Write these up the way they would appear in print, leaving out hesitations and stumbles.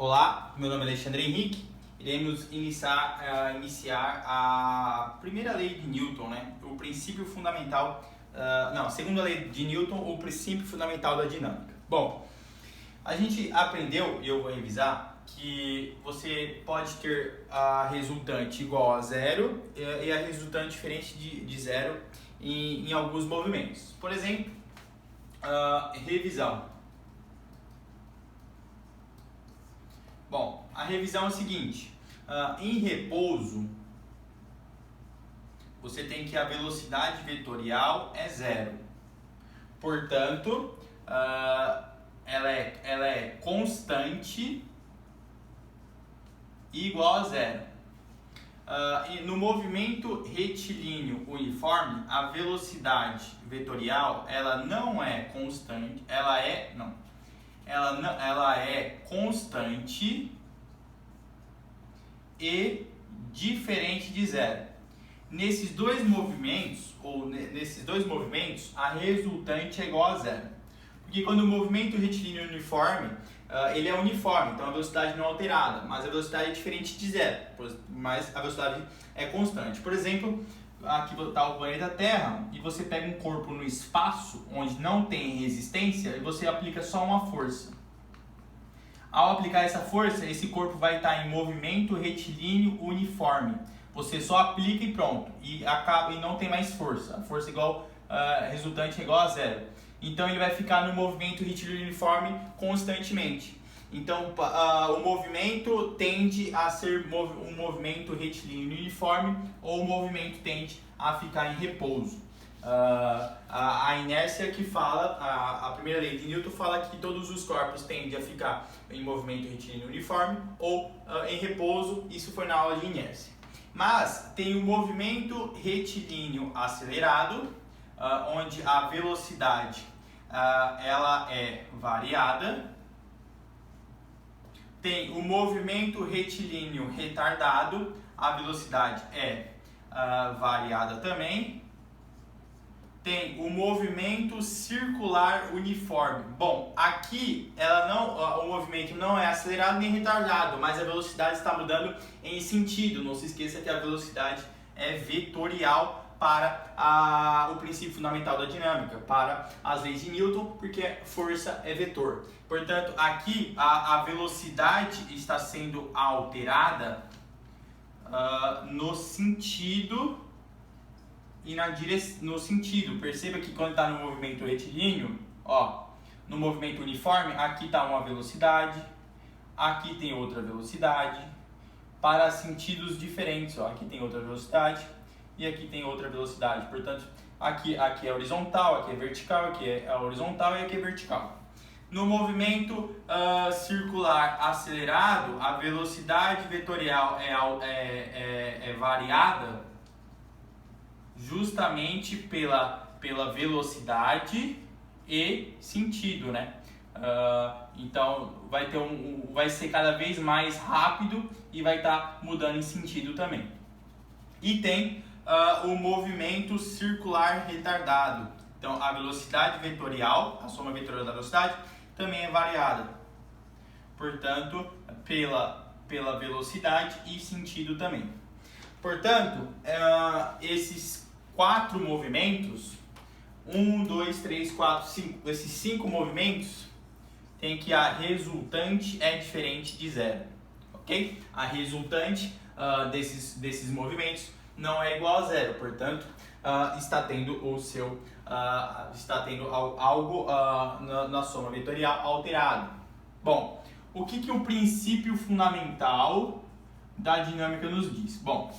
Olá, meu nome é Alexandre Henrique. Iremos iniciar a primeira lei de Newton, né? O princípio fundamental, a segunda lei de Newton, o princípio fundamental da dinâmica. Bom, a gente aprendeu, e eu vou revisar, que você pode ter a resultante igual a zero e a resultante diferente de zero em alguns movimentos. Por exemplo, revisão. Bom, a revisão é o seguinte, em repouso, você tem que a velocidade vetorial é zero. Portanto, ela é constante e igual a zero. E no movimento retilíneo uniforme, a velocidade vetorial ela não é constante, ela é constante e diferente de zero. Nesses dois movimentos, a resultante é igual a zero. Porque quando o movimento retilíneo uniforme, ele é uniforme, então a velocidade não é alterada, mas a velocidade é diferente de zero, mas a velocidade é constante. Por exemplo, aqui está o planeta Terra e você pega um corpo no espaço onde não tem resistência e você aplica só uma força. Ao aplicar essa força, esse corpo vai estar em movimento retilíneo uniforme. Você só aplica e pronto, e não tem mais força. A força resultante é igual a zero. Então ele vai ficar no movimento retilíneo uniforme constantemente. Então o movimento tende a ser um movimento retilíneo uniforme ou o movimento tende a ficar em repouso. A inércia que fala, a primeira lei de Newton fala que todos os corpos tendem a ficar em movimento retilíneo uniforme ou em repouso, isso foi na aula de inércia. Mas tem o movimento retilíneo acelerado, onde a velocidade ela é variada. Tem o movimento retilíneo retardado, a velocidade é variada também. Tem o movimento circular uniforme. Bom, aqui o movimento não é acelerado nem retardado, mas a velocidade está mudando em sentido. Não se esqueça que a velocidade é vetorial para o princípio fundamental da dinâmica, para as leis de Newton, porque força é vetor. Portanto, aqui a velocidade está sendo alterada no sentido e no sentido. Perceba que quando está no movimento retilíneo, no movimento uniforme, aqui está uma velocidade, aqui tem outra velocidade, para sentidos diferentes, aqui tem outra velocidade e aqui tem outra velocidade. Portanto, aqui é horizontal, aqui é vertical, aqui é horizontal e aqui é vertical. No movimento circular acelerado, a velocidade vetorial é variada justamente pela velocidade e sentido, né? Então vai ser cada vez mais rápido e vai estar mudando em sentido também. E tem o movimento circular retardado. Então a velocidade vetorial, a soma vetorial da velocidade, também é variada. Portanto, pela velocidade e sentido também. Portanto, esses 4 movimentos, 1, 2, 3, 4, 5, esses 5 movimentos, tem que a resultante é diferente de zero, ok? A resultante desses movimentos não é igual a zero, portanto, está tendo algo na soma vetorial alterado. Bom, o que o princípio fundamental da dinâmica nos diz? Bom,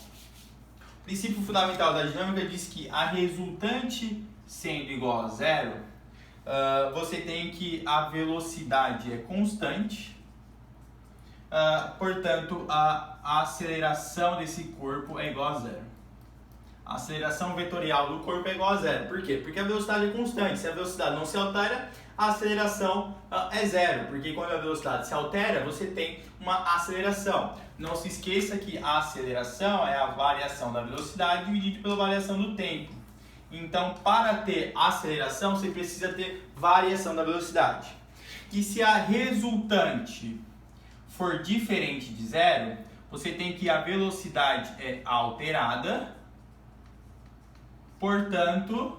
o princípio fundamental da dinâmica diz que a resultante sendo igual a zero, você tem que a velocidade é constante, portanto a aceleração desse corpo é igual a zero. A aceleração vetorial do corpo é igual a zero. Por quê? Porque a velocidade é constante. Se a velocidade não se altera, a aceleração é zero. Porque quando a velocidade se altera, você tem uma aceleração. Não se esqueça que a aceleração é a variação da velocidade dividida pela variação do tempo. Então, para ter aceleração, você precisa ter variação da velocidade. E se a resultante for diferente de zero, você tem que a velocidade é alterada, portanto,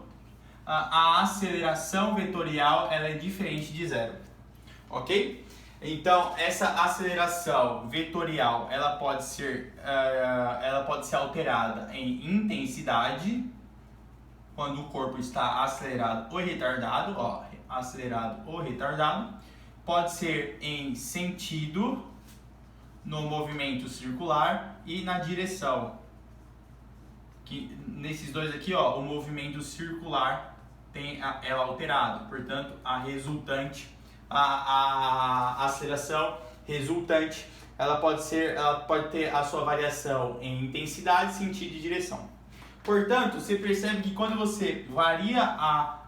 a aceleração vetorial ela é diferente de zero, ok? Então, essa aceleração vetorial ela pode ser alterada em intensidade, quando o corpo está acelerado ou retardado, acelerado ou retardado. Pode ser em sentido, no movimento circular e na direção. Que nesses dois aqui, o movimento circular tem ela alterado, portanto, a resultante, a aceleração resultante, ela pode ter a sua variação em intensidade, sentido e direção. Portanto, você percebe que quando você varia a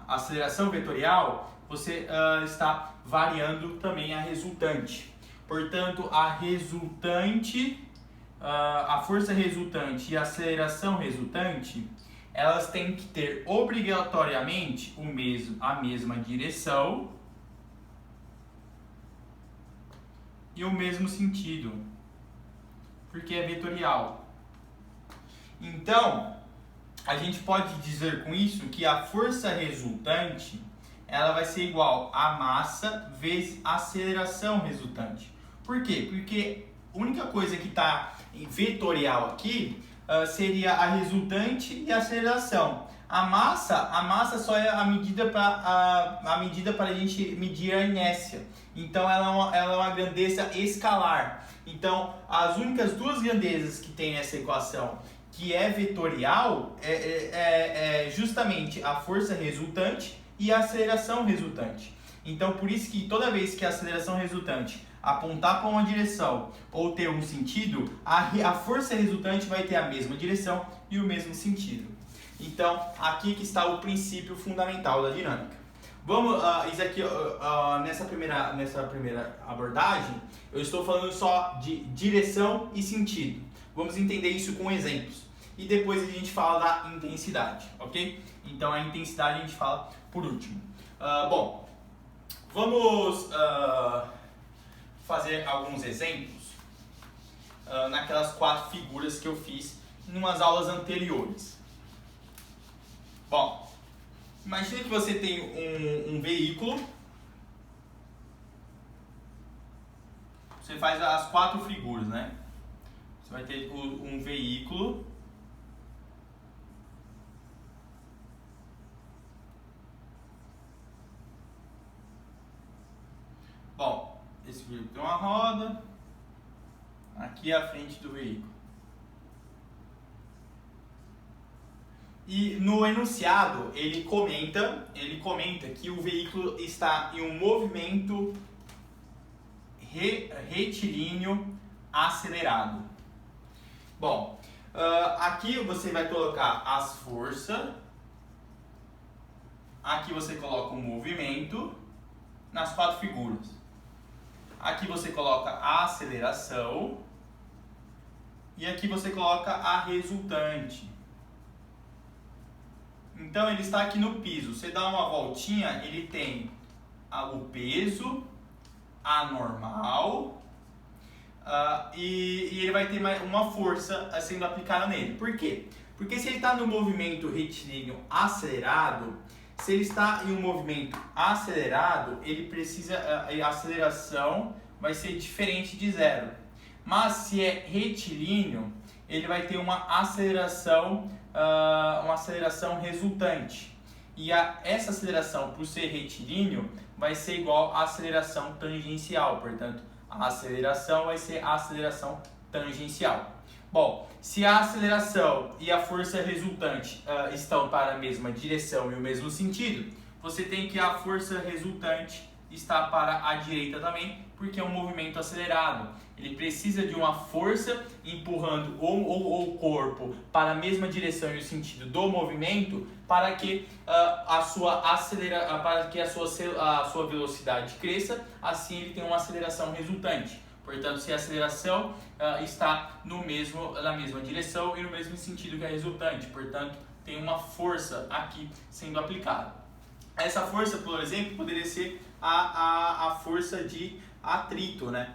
aceleração vetorial, você está variando também a resultante. Portanto, a força resultante e a aceleração resultante, elas têm que ter obrigatoriamente a mesma direção e o mesmo sentido, porque é vetorial. Então, a gente pode dizer com isso que a força resultante ela vai ser igual a massa vezes a aceleração resultante. Por quê? Porque a única coisa que está vetorial aqui seria a resultante e a aceleração. A massa só é a medida para a gente medir a inércia. Então ela é uma grandeza escalar. Então as únicas duas grandezas que tem nessa equação que é vetorial é justamente a força resultante e a aceleração resultante. Então por isso que toda vez que a aceleração resultante apontar para uma direção ou ter um sentido, a força resultante vai ter a mesma direção e o mesmo sentido. Então, aqui que está o princípio fundamental da dinâmica. Vamos, isso aqui, nessa primeira abordagem, eu estou falando só de direção e sentido. Vamos entender isso com exemplos. E depois a gente fala da intensidade, ok? Então, a intensidade a gente fala por último. Bom, vamos fazer alguns exemplos naquelas 4 figuras que eu fiz em umas aulas anteriores. Bom, imagine que você tem um veículo. Você faz as 4 figuras, né? Você vai ter um veículo. Bom, esse veículo tem uma roda. Aqui é a frente do veículo. E no enunciado ele comenta que o veículo está em um movimento retilíneo acelerado. Bom, aqui você vai colocar as forças, aqui você coloca o movimento nas 4 figuras. Aqui você coloca a aceleração e aqui você coloca a resultante. Então ele está aqui no piso. Você dá uma voltinha, ele tem o peso, a normal e ele vai ter uma força sendo aplicada nele. Por quê? Porque se ele está no movimento retilíneo acelerado, se ele está em um movimento acelerado, ele precisa, a aceleração vai ser diferente de zero. Mas se é retilíneo, ele vai ter uma aceleração resultante. E essa aceleração, por ser retilíneo, vai ser igual à aceleração tangencial. Portanto, a aceleração vai ser a aceleração tangencial. Bom, se a aceleração e a força resultante estão para a mesma direção e o mesmo sentido, você tem que a força resultante está para a direita também, porque é um movimento acelerado. Ele precisa de uma força empurrando o corpo para a mesma direção e o sentido do movimento para que a sua velocidade cresça, assim ele tem uma aceleração resultante. Portanto, se a aceleração está na mesma direção e no mesmo sentido que a resultante, portanto, tem uma força aqui sendo aplicada. Essa força, por exemplo, poderia ser a força de atrito, né?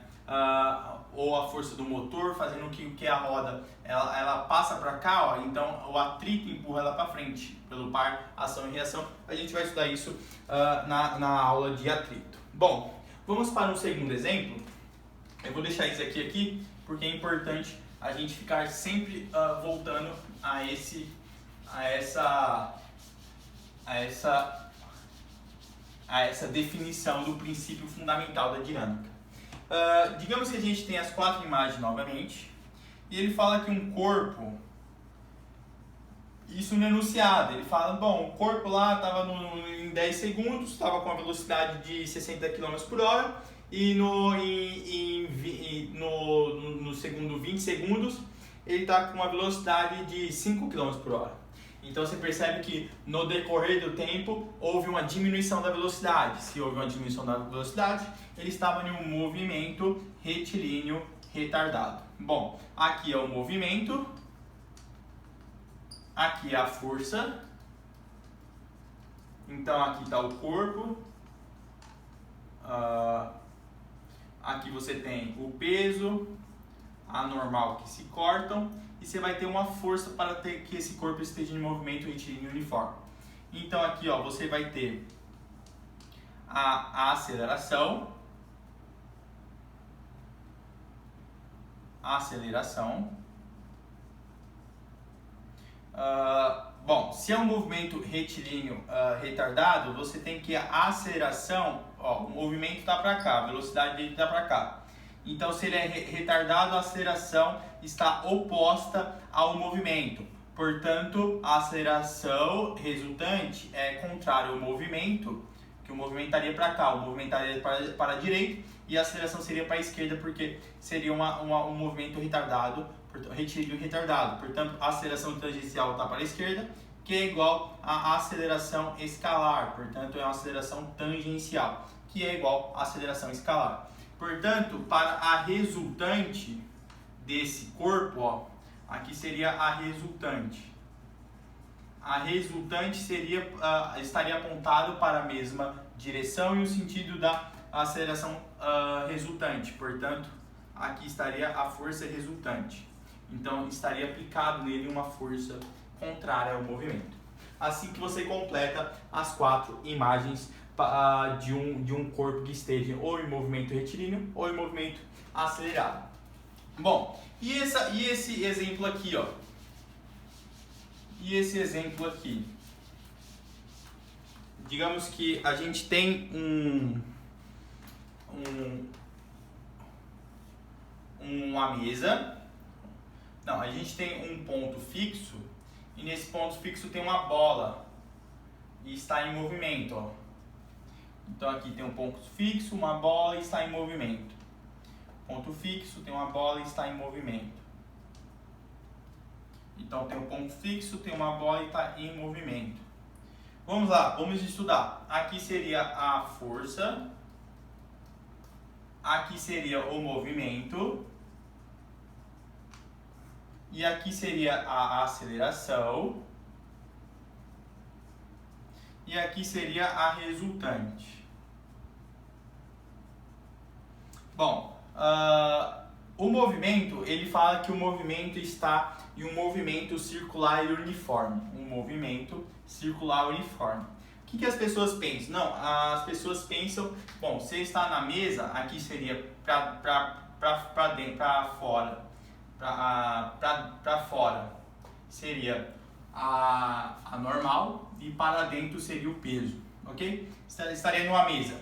Ou a força do motor fazendo que a roda ela passa para cá, ó, então o atrito empurra ela para frente pelo par ação e reação. A gente vai estudar isso na aula de atrito. Bom, vamos para um segundo exemplo. Eu vou deixar isso aqui porque é importante a gente ficar sempre voltando a essa definição do princípio fundamental da dinâmica. Digamos que a gente tem as 4 imagens novamente, e ele fala que um corpo, isso no enunciado, ele fala, bom, o corpo lá estava em 10 segundos, estava com a velocidade de 60 km por hora, e no segundo 20 segundos, ele está com uma velocidade de 5 km por hora. Então você percebe que no decorrer do tempo houve uma diminuição da velocidade. Se houve uma diminuição da velocidade, ele estava em um movimento retilíneo retardado. Bom, aqui é o movimento, aqui é a força, então aqui está o corpo, aqui você tem o peso, a normal que se cortam, e você vai ter uma força para ter que esse corpo esteja em movimento retilíneo uniforme. Então aqui ó, você vai ter a aceleração, bom, se é um movimento retilíneo retardado, você tem que a aceleração, ó, o movimento está para cá, a velocidade dele está para cá. Então, se ele é retardado, a aceleração está oposta ao movimento. Portanto, a aceleração resultante é contrária ao movimento, que o movimento estaria para cá, o movimento estaria para a direita e a aceleração seria para a esquerda, porque seria um movimento retardado, retilíneo retardado. Portanto, a aceleração tangencial está para a esquerda, que é igual à aceleração escalar. Portanto, é uma aceleração tangencial, que é igual à aceleração escalar. Portanto, para a resultante desse corpo, ó, aqui seria a resultante. A resultante estaria apontado para a mesma direção e o sentido da aceleração resultante. Portanto, aqui estaria a força resultante. Então, estaria aplicado nele uma força contrária ao movimento. Assim que você completa as 4 imagens de um corpo que esteja ou em movimento retilíneo ou em movimento acelerado. Bom, e esse exemplo aqui, ó. Digamos que a gente tem uma mesa. Não, a gente tem um ponto fixo e nesse ponto fixo tem uma bola e está em movimento, ó. Então aqui tem um ponto fixo, uma bola e está em movimento. Ponto fixo, tem uma bola e está em movimento. Então tem um ponto fixo, tem uma bola e está em movimento. Vamos lá, vamos estudar. Aqui seria a força. Aqui seria o movimento. E aqui seria a aceleração. E aqui seria a resultante. Bom, o movimento, ele fala que o movimento está em um movimento circular e uniforme. Um movimento circular uniforme. O que as pessoas pensam? Não, as pessoas pensam, bom, se está na mesa, aqui seria para dentro, para fora. Para fora seria a normal e para dentro seria o peso, ok? Estaria numa mesa.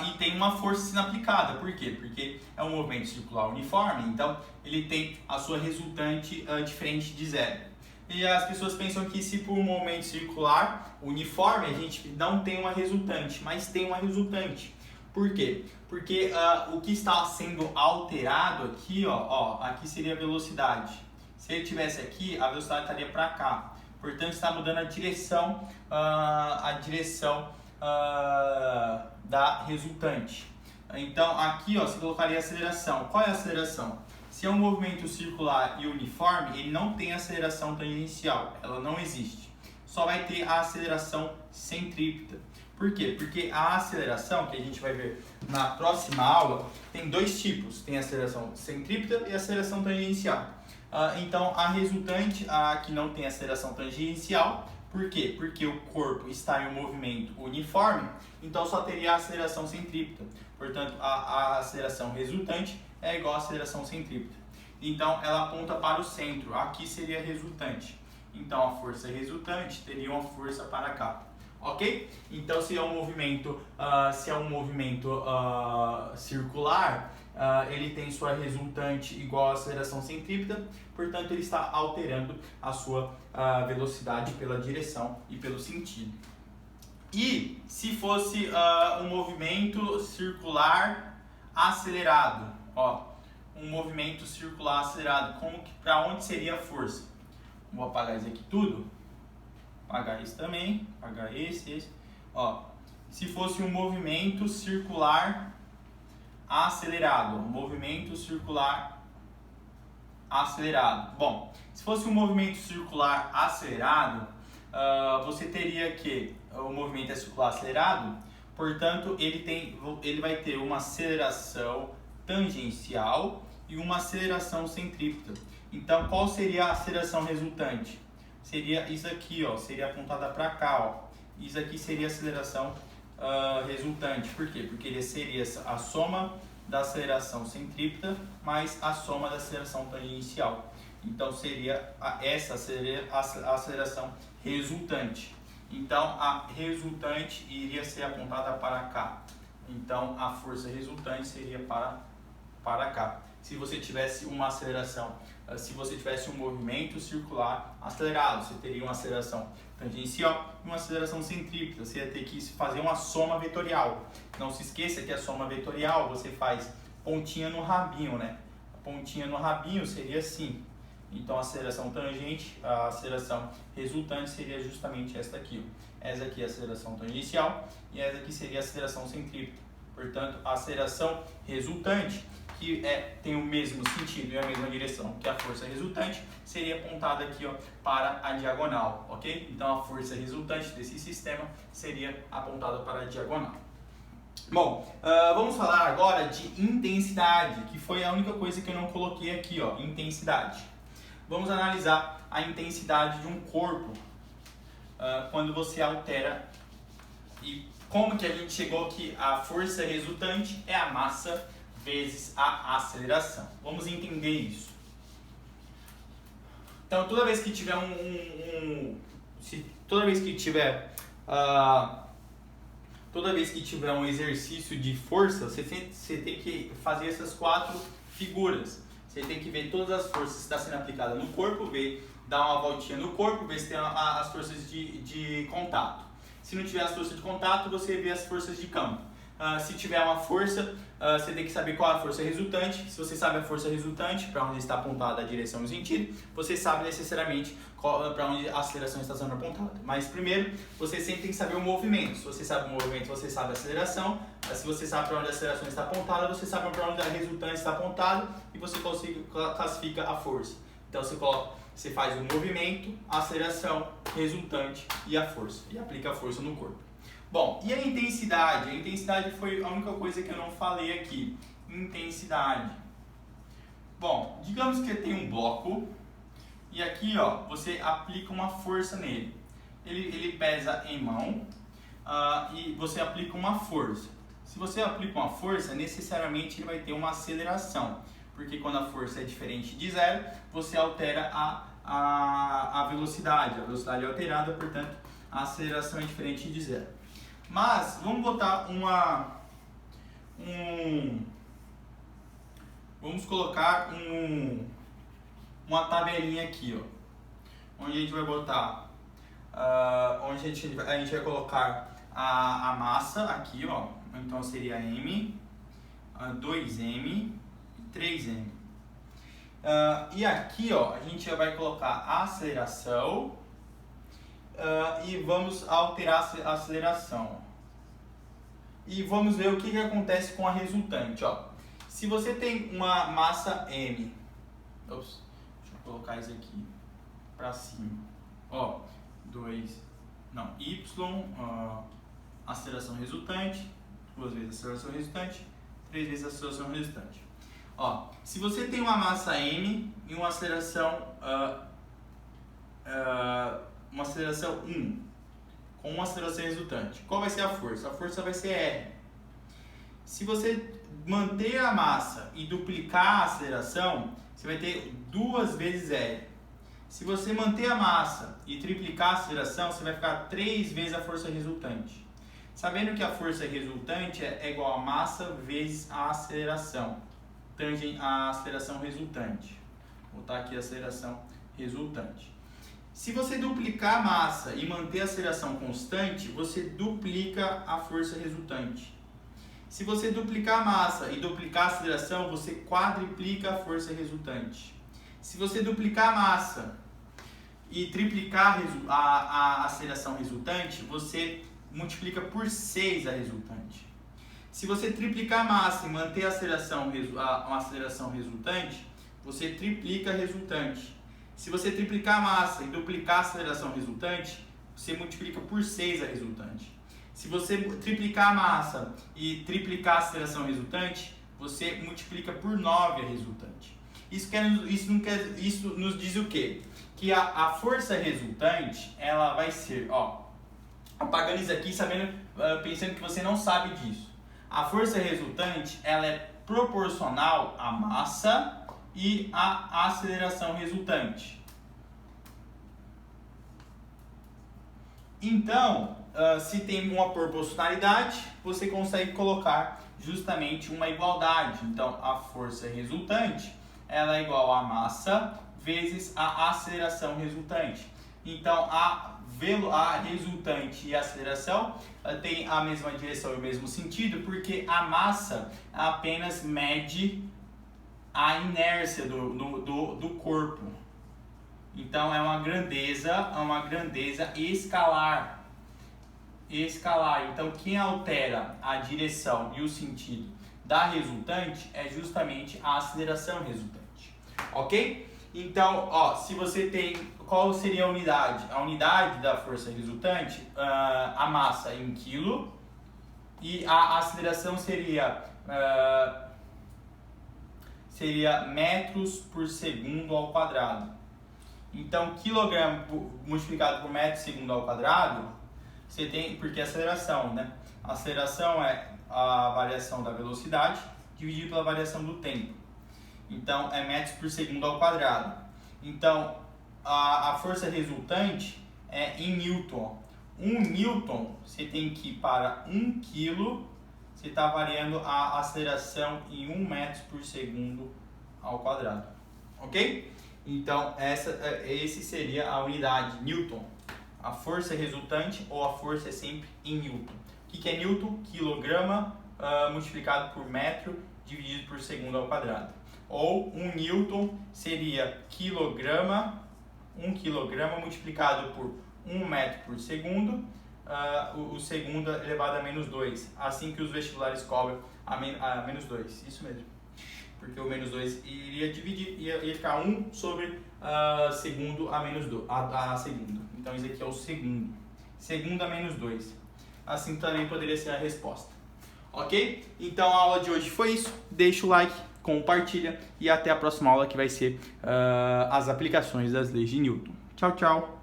E tem uma força sendo aplicada. Por quê? Porque é um movimento circular uniforme, então ele tem a sua resultante diferente de zero. E as pessoas pensam que se por um movimento circular uniforme a gente não tem uma resultante, mas tem uma resultante. Por quê? Porque o que está sendo alterado aqui, ó, aqui seria a velocidade. Se ele estivesse aqui, a velocidade estaria para cá. Portanto, está mudando a direção da resultante. Então, aqui ó, você colocaria a aceleração. Qual é a aceleração? Se é um movimento circular e uniforme, ele não tem aceleração tangencial, ela não existe. só vai ter a aceleração centrípeta. Por quê? Porque a aceleração, que a gente vai ver na próxima aula, tem dois tipos. Tem a aceleração centrípeta e a aceleração tangencial. Então, a resultante, a que não tem aceleração tangencial, por quê? Porque o corpo está em um movimento uniforme, então só teria a aceleração centrípeta. Portanto, a aceleração resultante é igual à aceleração centrípeta. Então, ela aponta para o centro. Aqui seria a resultante. Então, a força resultante teria uma força para cá. Ok? Então, se é um movimento, circular, ele tem sua resultante igual à aceleração centrípeta, portanto, ele está alterando a sua velocidade pela direção e pelo sentido. E se fosse um movimento circular acelerado, um movimento circular acelerado, para onde seria a força? Vou apagar isso aqui tudo. Apagar isso também, apagar esse. Se fosse um movimento circular acelerado, movimento circular acelerado. Bom, se fosse um movimento circular acelerado, você teria que o movimento é circular acelerado, portanto ele vai ter uma aceleração tangencial e uma aceleração centrípeta. Então, qual seria a aceleração resultante? Seria isso aqui, seria apontada para cá, Isso aqui seria a aceleração resultante. Por quê? Porque ele seria a soma da aceleração centrípeta mais a soma da aceleração tangencial. Então, essa seria a aceleração resultante. Então, a resultante iria ser apontada para cá. Então, a força resultante seria para cá. Se você tivesse uma aceleração, se você tivesse um movimento circular acelerado, você teria uma aceleração tangencial e uma aceleração centrípeta. Você ia ter que fazer uma soma vetorial. Não se esqueça que a soma vetorial você faz pontinha no rabinho, né? A pontinha no rabinho seria assim. Então, a aceleração tangente, a aceleração resultante seria justamente esta aqui. Essa aqui é a aceleração tangencial e essa aqui seria a aceleração centrípeta. Portanto, a aceleração resultante, que tem o mesmo sentido e a mesma direção que a força resultante, seria apontada aqui para a diagonal, ok? Então, a força resultante desse sistema seria apontada para a diagonal. Bom, vamos falar agora de intensidade, que foi a única coisa que eu não coloquei aqui, intensidade. Vamos analisar a intensidade de um corpo quando você altera. E como que a gente chegou que a força resultante é a massa vezes a aceleração. Vamos entender isso. Então, toda vez que tiver um exercício de força, você tem que fazer essas 4 figuras. Você tem que ver todas as forças que estão sendo aplicadas no corpo, dar uma voltinha no corpo, ver se tem as forças de contato. Se não tiver as forças de contato, você vê as forças de campo. Se tiver uma força, você tem que saber qual é a força resultante. Se você sabe a força resultante, para onde está apontada a direção e o sentido, você sabe necessariamente para onde a aceleração está sendo apontada. Mas primeiro, você sempre tem que saber o movimento. Se você sabe o movimento, você sabe a aceleração. Se você sabe para onde a aceleração está apontada, você sabe para onde a resultante está apontada e você classifica a força. Então você faz o movimento, a aceleração, resultante e a força. E aplica a força no corpo. Bom, e a intensidade? A intensidade foi a única coisa que eu não falei aqui. Intensidade. Bom, digamos que tem um bloco e aqui você aplica uma força nele. Ele pesa em mão e você aplica uma força. Se você aplica uma força, necessariamente ele vai ter uma aceleração. Porque quando a força é diferente de zero, você altera a velocidade. A velocidade é alterada, portanto, a aceleração é diferente de zero. Mas vamos botar vamos colocar uma tabelinha aqui, onde a gente vai botar, onde a gente vai colocar a massa aqui, então seria M, 2M, 3M. E aqui, a gente vai colocar a aceleração. E vamos alterar a aceleração. E vamos ver o que acontece com a resultante. Se você tem uma massa M, deixa eu colocar isso aqui para cima. aceleração resultante, 2 vezes a aceleração resultante, 3 vezes a aceleração resultante. Ó, se você tem uma massa m e uma aceleração 1 com uma aceleração resultante, qual vai ser a força? A força vai ser R. Se você manter a massa e duplicar a aceleração, você vai ter 2 vezes R. Se você manter a massa e triplicar a aceleração, você vai ficar 3 vezes a força resultante. Sabendo que a força resultante é igual a massa vezes a aceleração, tangente a aceleração resultante. Vou botar aqui a aceleração resultante. Se você duplicar a massa e manter a aceleração constante, você duplica a força resultante. Se você duplicar a massa e duplicar a aceleração, você quadriplica a força resultante. Se você duplicar a massa e triplicar a aceleração resultante, você multiplica por 6 a resultante. Se você triplicar a massa e manter a aceleração resultante, você triplica a resultante. Se você triplicar a massa e duplicar a aceleração resultante, você multiplica por 6 a resultante. Se você triplicar a massa e triplicar a aceleração resultante, você multiplica por 9 a resultante. Isso nos diz o quê? Que a força resultante, ela vai ser, ó, apagando isso aqui, pensando que você não sabe disso. A força resultante, ela é proporcional à massa e à aceleração resultante. Então, se tem uma proporcionalidade, você consegue colocar justamente uma igualdade. Então, a força resultante, ela é igual à massa vezes a aceleração resultante. Então, a resultante e a aceleração têm a mesma direção e o mesmo sentido, porque a massa apenas mede a inércia do corpo. Então, é uma grandeza escalar. Então, quem altera a direção e o sentido da resultante é justamente a aceleração resultante. Ok? Então, ó, se você tem, qual seria a unidade? A unidade da força resultante, a massa em quilo, e a aceleração seria metros por segundo ao quadrado. Então, quilograma multiplicado por metro segundo ao quadrado, você tem, porque é aceleração, né? A aceleração é a variação da velocidade dividido pela variação do tempo. Então, é metros por segundo ao quadrado. Então, a força resultante é em Newton. 1 Newton, você tem que para 1 quilo, você está variando a aceleração em 1 metro por segundo ao quadrado. Ok? Então, esse seria a unidade Newton. A força resultante ou a força é sempre em Newton. O que é Newton? Quilograma multiplicado por metro dividido por segundo ao quadrado. Ou 1 Newton seria quilograma, 1 quilograma multiplicado por 1 metro por segundo, o segundo elevado a menos 2. Assim que os vestibulares cobram a menos 2. Isso mesmo. Porque o menos 2 iria dividir, ia ficar 1 sobre segundo a menos 2, a segundo. Então isso aqui é o segundo. Segundo a menos 2. Assim também poderia ser a resposta. Ok? Então a aula de hoje foi isso. Deixa o like, compartilha e até a próxima aula que vai ser as aplicações das leis de Newton. Tchau, tchau!